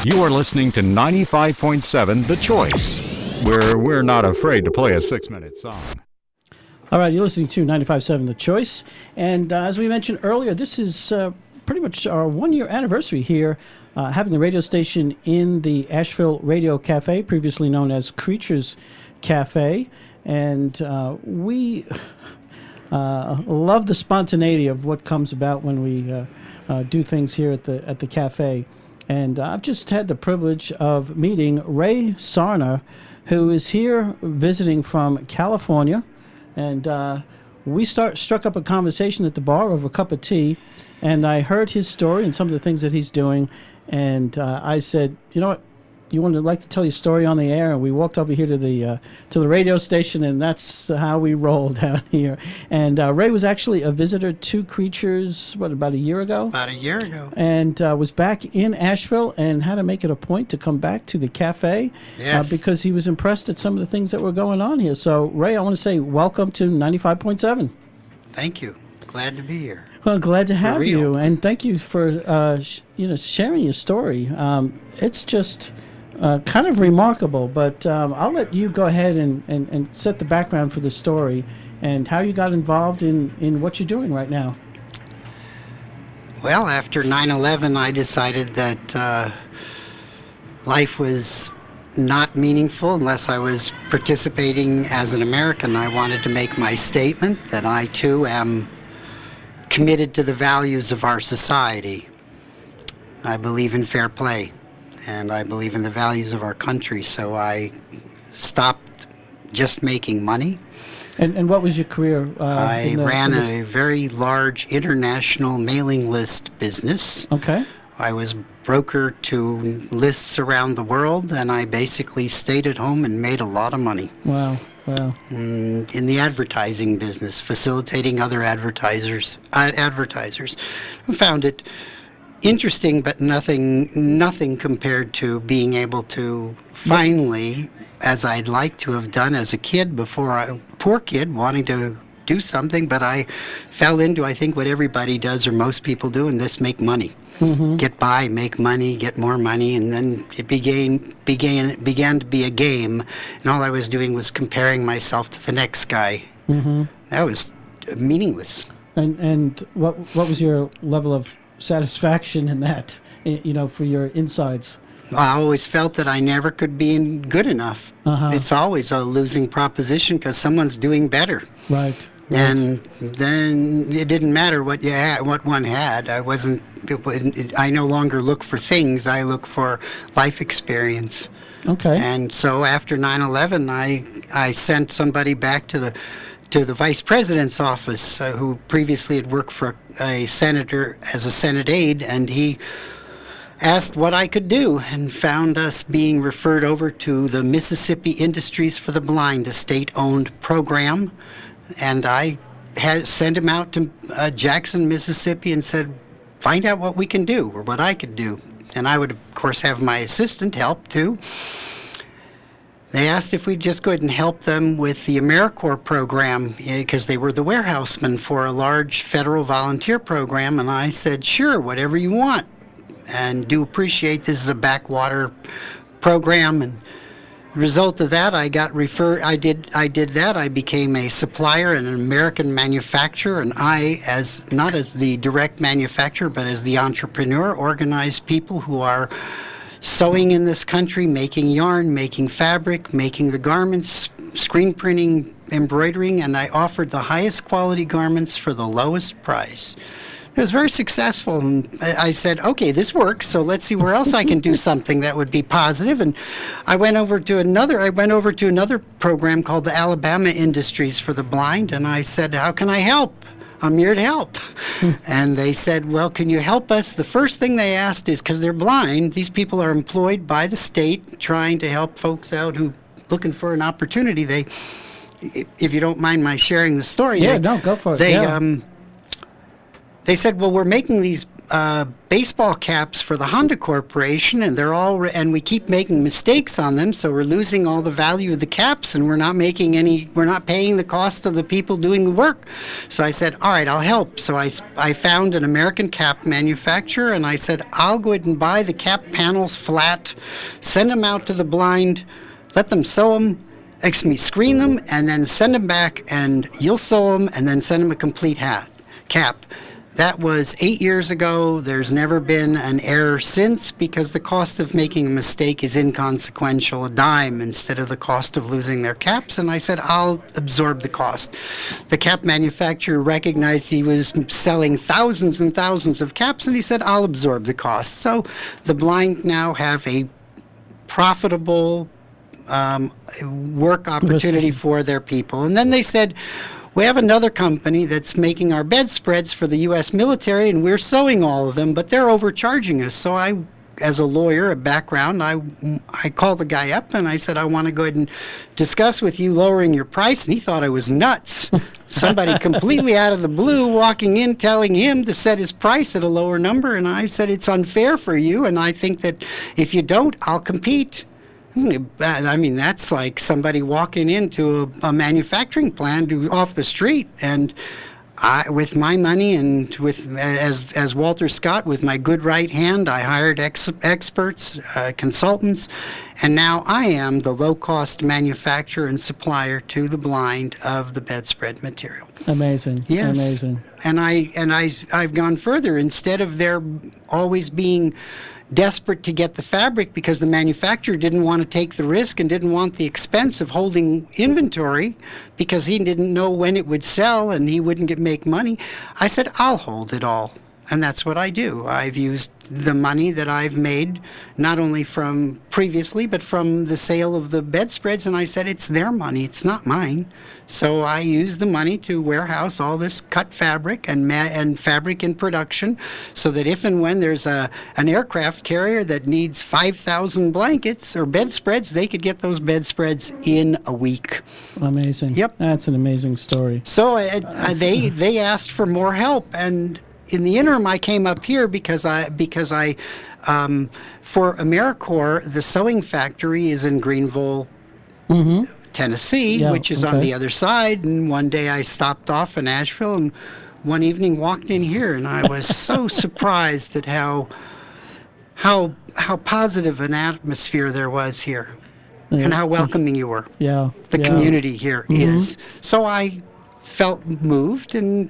You are listening to 95.7 The Choice, where we're not afraid to play a 6-minute song. All right, you're listening to 95.7 The Choice. And as we mentioned earlier, this is pretty much our one-year anniversary here, having the radio station in the Asheville Radio Cafe, previously known as Creatures Cafe. And we love the spontaneity of what comes about when we do things here at the cafe. And I've just had the privilege of meeting Ray Sarna, who is here visiting from California. And we struck up a conversation at the bar over a cup of tea, and I heard his story and some of the things that he's doing. And I said, you know what? You would like to tell your story on the air, and we walked over here to the radio station, and that's how we rolled down here. And Ray was actually a visitor to Creatures, about a year ago? About a year ago. And was back in Asheville and had to make it a point to come back to the cafe. Yes. Because he was impressed at some of the things that were going on here. So, Ray, I want to say welcome to 95.7. Thank you. Glad to be here. Well, glad to have real. you, and thank you for sharing your story. It's just kind of remarkable, but I'll let you go ahead and set the background for the story and how you got involved in what you're doing right now. Well, after 9/11, I decided that life was not meaningful unless I was participating as an American. I wanted to make my statement that I, too, am committed to the values of our society. I believe in fair play, and I believe in the values of our country, so I stopped just making money. And what was your career? I ran a very large international mailing list business. Okay. I was broker to lists around the world, and I basically stayed at home and made a lot of money. Wow. Wow. In the advertising business, facilitating other advertisers. I found it interesting, but nothing compared to being able to finally, as I'd like to have done as a kid before, poor kid wanting to do something, but I fell into, I think, what everybody does or most people do, and this: make money. Mm-hmm. Get by, make money, get more money, and then it began to be a game, and all I was doing was comparing myself to the next guy. Mm-hmm. That was meaningless. And what was your level of satisfaction in that, for your insides? I always felt that I never could be good enough. Uh-huh. It's always a losing proposition because someone's doing better. Right. And then it didn't matter what one had. I no longer look for things. I look for life experience. Okay. And so after 9/11, I sent somebody back to the vice president's office who previously had worked for a senator as a Senate aide, and he asked what I could do and found us being referred over to the Mississippi Industries for the Blind, a state-owned program. And I had sent him out to Jackson, Mississippi, and said, find out what we can do or what I could do. And I would, of course, have my assistant help, too. They asked if we'd just go ahead and help them with the AmeriCorps program because they were the warehousemen for a large federal volunteer program. And I said, sure, whatever you want. And do appreciate this is a backwater program. And result of that, I got referred. I did that. I became a supplier and an American manufacturer, and I, not as the direct manufacturer, but as the entrepreneur, organized people who are sewing in this country, making yarn, making fabric, making the garments, screen printing, embroidering, and I offered the highest quality garments for the lowest price. It was very successful, and I said, okay, this works, so let's see where else I can do something that would be positive. And I went over to another program called the Alabama Industries for the Blind, and I said, how can I help? I'm here to help. And they said, well, can you help us? The first thing they asked is, because they're blind, these people are employed by the state trying to help folks out who looking for an opportunity. They, if you don't mind my sharing the story. Yeah, no, go for it. They said, well, we're making these baseball caps for the Honda Corporation, and and we keep making mistakes on them, so we're losing all the value of the caps, and we're not paying the cost of the people doing the work. So I said, all right, I'll help. So I found an American cap manufacturer, and I said, I'll go ahead and buy the cap panels flat, send them out to the blind, let them sew them, screen them, and then send them back, and you'll sew them, and then send them a complete cap. That was 8 years ago. There's never been an error since, because the cost of making a mistake is inconsequential, a dime instead of the cost of losing their caps. And I said, I'll absorb the cost. The cap manufacturer recognized he was selling thousands and thousands of caps, and he said, I'll absorb the cost. So the blind now have a profitable work opportunity for their people. And then they said, we have another company that's making our bedspreads for the U.S. military, and we're sewing all of them, but they're overcharging us. So I, as a lawyer, a background, I called the guy up and I said, I want to go ahead and discuss with you lowering your price. And he thought I was nuts. Somebody completely out of the blue walking in telling him to set his price at a lower number. And I said, it's unfair for you, and I think that if you don't, I'll compete. I mean, that's like somebody walking into a manufacturing plant off the street, and with my money and as Walter Scott, with my good right hand, I hired experts, consultants, and now I am the low-cost manufacturer and supplier to the blind of the bedspread material. Amazing. Yes. Amazing. And I've gone further. Instead of there always being desperate to get the fabric because the manufacturer didn't want to take the risk and didn't want the expense of holding inventory because he didn't know when it would sell and he wouldn't make money, I said, I'll hold it all. And that's what I do. I've used the money that I've made, not only from previously, but from the sale of the bedspreads, and I said, it's their money, it's not mine. So I use the money to warehouse all this cut fabric and fabric in production, so that if and when there's an aircraft carrier that needs 5,000 blankets or bedspreads, they could get those bedspreads in a week. Amazing. Yep. That's an amazing story. So they asked for more help, and in the interim, I came up here because I for AmeriCorps, the sewing factory is in Greenville, Tennessee, which is on the other side. And one day I stopped off in Asheville, and one evening walked in here, and I was so surprised at how positive an atmosphere there was here, and how welcoming you were. Yeah. The community here is. So I felt moved, and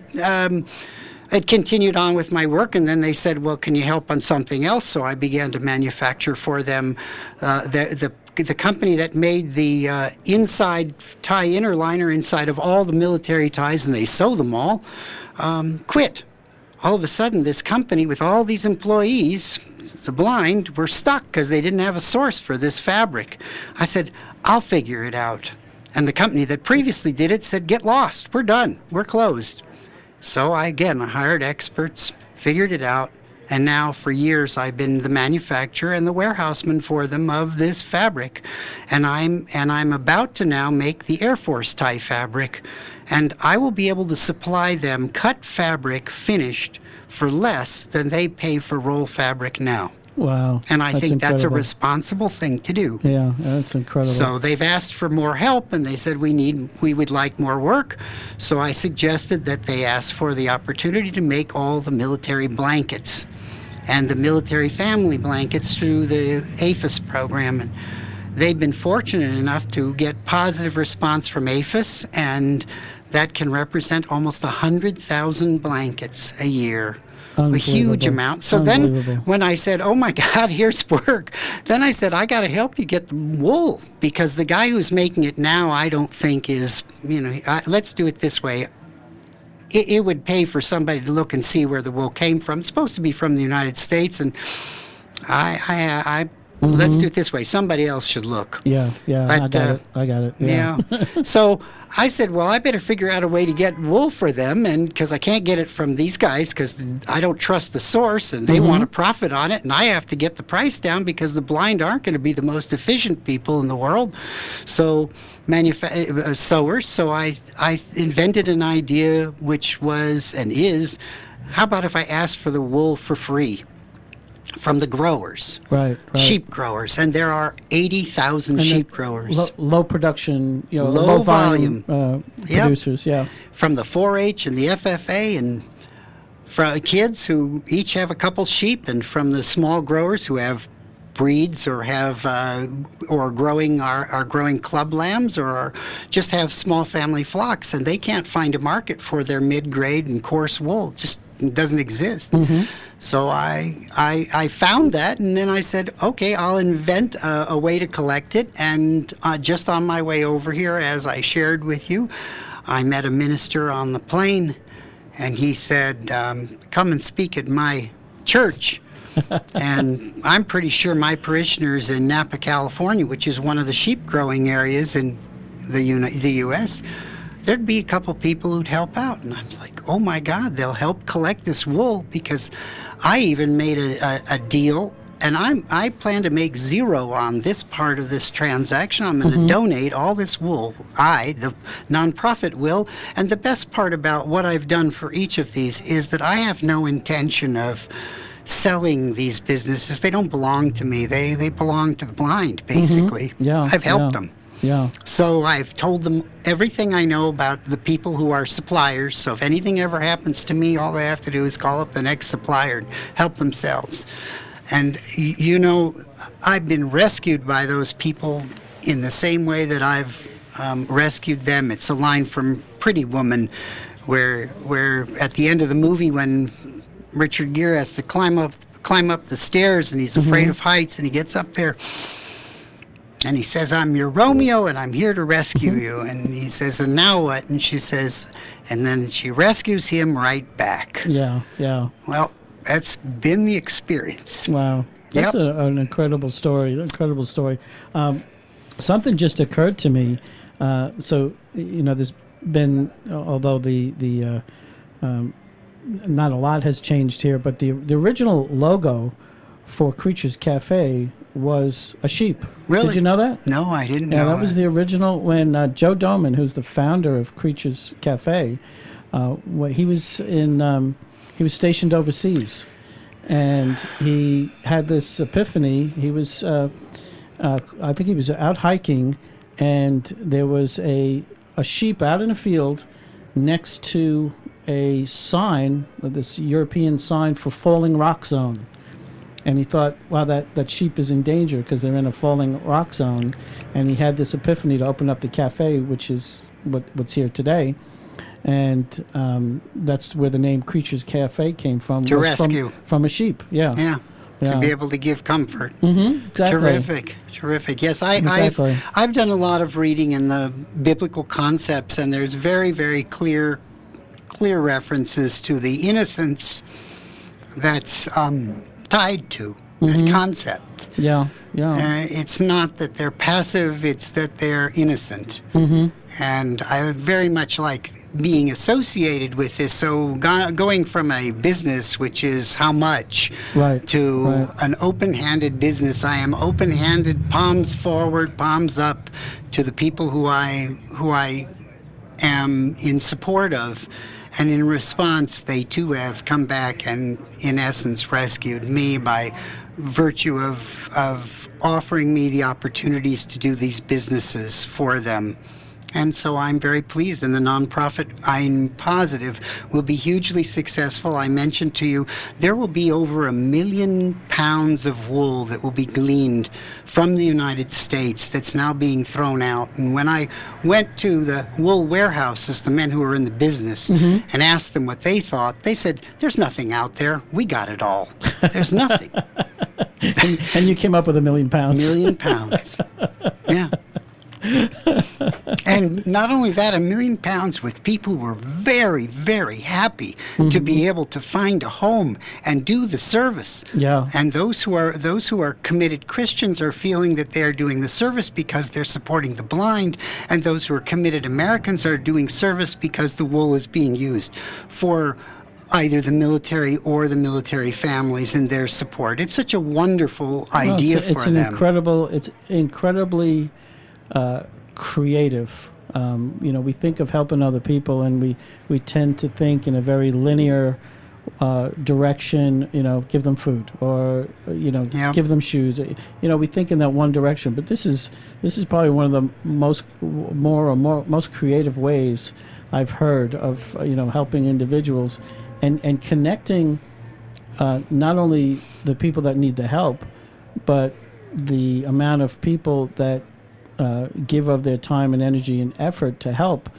I continued on with my work, and then they said, well, can you help on something else? So I began to manufacture for them. The company that made the inside tie inner liner inside of all the military ties, and they sew them all, quit. All of a sudden, this company with all these employees, the blind, were stuck because they didn't have a source for this fabric. I said, I'll figure it out. And the company that previously did it said, get lost. We're done. We're closed. So I hired experts, figured it out, and now for years I've been the manufacturer and the warehouseman for them of this fabric. And I'm about to now make the Air Force tie fabric, and I will be able to supply them cut fabric finished for less than they pay for roll fabric now. Wow. And I think that's a responsible thing to do. Yeah, that's incredible. So they've asked for more help, and they said we would like more work. So I suggested that they ask for the opportunity to make all the military blankets and the military family blankets through the APHIS program. And they've been fortunate enough to get positive response from APHIS, and that can represent almost 100,000 blankets a year. A huge amount. So then when I said, oh my God, here's work, then I said, I got to help you get the wool, because the guy who's making it now, I don't think is, let's do it this way. It would pay for somebody to look and see where the wool came from. It's supposed to be from the United States, and I Let's do it this way. Somebody else should look. Yeah, yeah, But, I got it. Yeah. So I said, well, I better figure out a way to get wool for them, and because I can't get it from these guys because I don't trust the source, and they want to profit on it, and I have to get the price down because the blind aren't going to be the most efficient people in the world. So sewers. So I invented an idea, which was and is, how about if I asked for the wool for free? From the growers, Right. sheep growers, and there are 80,000 sheep growers. Low production, Low low volume, Yep. producers. Yeah. From the 4-H and the FFA, and from kids who each have a couple sheep, and from the small growers who have breeds or have or growing are growing club lambs or just have small family flocks, and they can't find a market for their mid-grade and coarse wool. Just doesn't exist. So I found that, and then I said, okay, I'll invent a way to collect it. And just on my way over here, as I shared with you, I met a minister on the plane, and he said, come and speak at my church. And I'm pretty sure my parishioners in Napa, California, which is one of the sheep growing areas in the U.S., there'd be a couple people who'd help out. And I was like, oh my God, they'll help collect this wool, because I even made a deal, and I plan to make zero on this part of this transaction. I'm going to donate all this wool. The nonprofit, will. And the best part about what I've done for each of these is that I have no intention of selling these businesses. They don't belong to me. They belong to the blind, basically. Yeah, I've helped them. Yeah. So I've told them everything I know about the people who are suppliers. So if anything ever happens to me, all they have to do is call up the next supplier and help themselves. And, I've been rescued by those people in the same way that I've rescued them. It's a line from Pretty Woman where at the end of the movie, when Richard Gere has to climb up the stairs, and he's afraid of heights, and he gets up there, and he says, I'm your Romeo, and I'm here to rescue you. And he says, and now what? And she says, and then she rescues him right back. Yeah, yeah. Well, that's been the experience. Wow. That's an incredible story. Incredible story. Something just occurred to me. So, there's been, although the not a lot has changed here, but the original logo for Creatures Cafe was a sheep. Really? Did you know that? No, I didn't know Yeah, that was the original. When Joe Doman, who's the founder of Creatures Cafe, he was stationed overseas, and he had this epiphany. He was, I think he was out hiking, and there was a sheep out in a field next to a sign, this European sign for falling rock zone. And he thought, wow, that sheep is in danger because they're in a falling rock zone. And he had this epiphany to open up the cafe, which is what's here today. And that's where the name Creatures Cafe came from. To rescue. From a sheep, yeah. Yeah. To be able to give comfort. Exactly. Terrific. Yes, Exactly. I've done a lot of reading in the biblical concepts, and there's very, very clear references to the innocence that's tied to that concept. Yeah. It's not that they're passive, it's that they're innocent. And I very much like being associated with this. So going from a business, which is how much, to an open-handed business. I am open-handed, palms forward, palms up, to the people who I am in support of. And in response, they too have come back and, in essence, rescued me by virtue of offering me the opportunities to do these businesses for them. And so I'm very pleased, and the nonprofit, I'm positive, will be hugely successful. I mentioned to you, there will be over 1 million pounds of wool that will be gleaned from the United States that's now being thrown out. And when I went to the wool warehouses, the men who are in the business, and asked them what they thought, they said, there's nothing out there. We got it all. There's nothing. and you came up with 1 million pounds. 1 million pounds. Yeah. And not only that, £1 million with people who are very, very happy to be able to find a home and do the service. Yeah. And those who are committed Christians are feeling that they are doing the service because they're supporting the blind, and those who are committed Americans are doing service because the wool is being used for either the military or the military families and their support. It's such a wonderful idea for them. It's incredibly creative. We think of helping other people, and we tend to think in a very linear direction. Give them food, or give them shoes. We think in that one direction. But this is probably one of the most creative ways I've heard of helping individuals. And connecting not only the people that need the help, but the amount of people that give of their time and energy and effort to help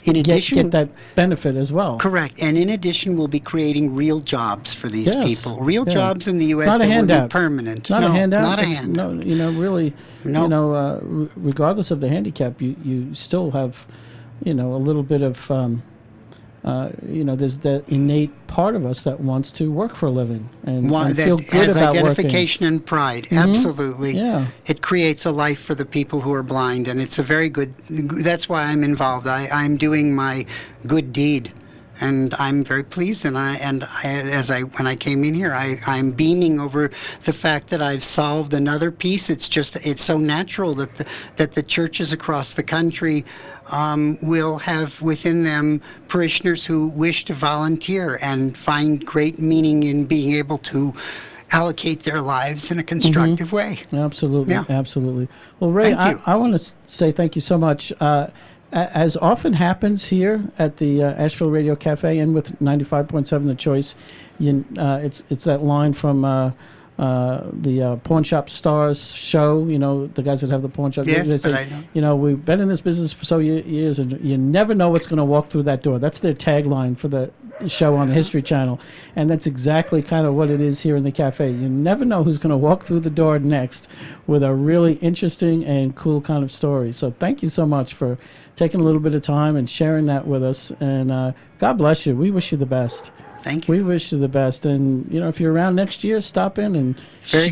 in addition, get that benefit as well. Correct. And in addition, we'll be creating real jobs for these people. Real jobs in the U.S. Not that will be permanent. Not a handout. Not a handout. Really, regardless of the handicap, you still have, a little bit of... there's that innate part of us that wants to work for a living and feel good has about identification working. And pride. Absolutely. Yeah. It creates a life for the people who are blind, and it's a very good. That's why I'm involved. I'm doing my good deed, and I'm very pleased. And when I came in here, I'm beaming over the fact that I've solved another piece. It's so natural that the churches across the country will have within them parishioners who wish to volunteer and find great meaning in being able to allocate their lives in a constructive way. Absolutely, absolutely. Well, Ray, I want to say thank you so much. As often happens here at the Asheville Radio Cafe and with 95.7 The Choice, it's that line from the Pawn Shop Stars show, the guys that have the pawn shop. Yes, they say, but I don't. We've been in this business for so years, and you never know what's going to walk through that door. That's their tagline for the show on the History Channel, and that's exactly kind of what it is here in the cafe. You never know who's going to walk through the door next with a really interesting and cool kind of story. So thank you so much for taking a little bit of time and sharing that with us, and God bless you. We wish you the best. Thank you. We wish you the best, and if you're around next year, stop in and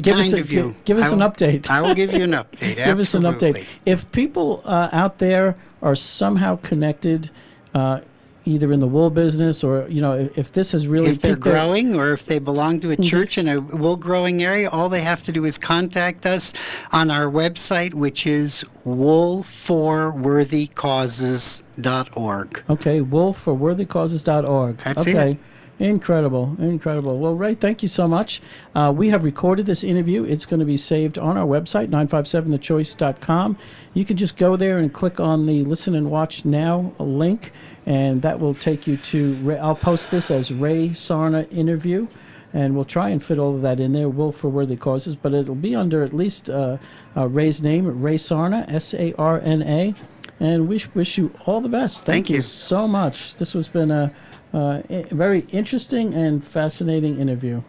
give us an update. I will give you an update. Give us an update. If people out there are somehow connected, either in the wool business or if this is really if they're growing or if they belong to a church in a wool growing area, all they have to do is contact us on our website, which is woolforworthycauses.org. Okay, woolforworthycauses.org. That's it. Incredible. Well, Ray, thank you so much. We have recorded this interview. It's going to be saved on our website, 957thechoice.com. You can just go there and click on the Listen and Watch Now link, and that will take you to I'll post this as Ray Sarna interview, and we'll try and fit all of that in there, Wool for Worthy Causes, but it'll be under at least Ray's name, Ray Sarna, Sarna, and we wish you all the best. Thank you so much. This has been a very interesting and fascinating interview.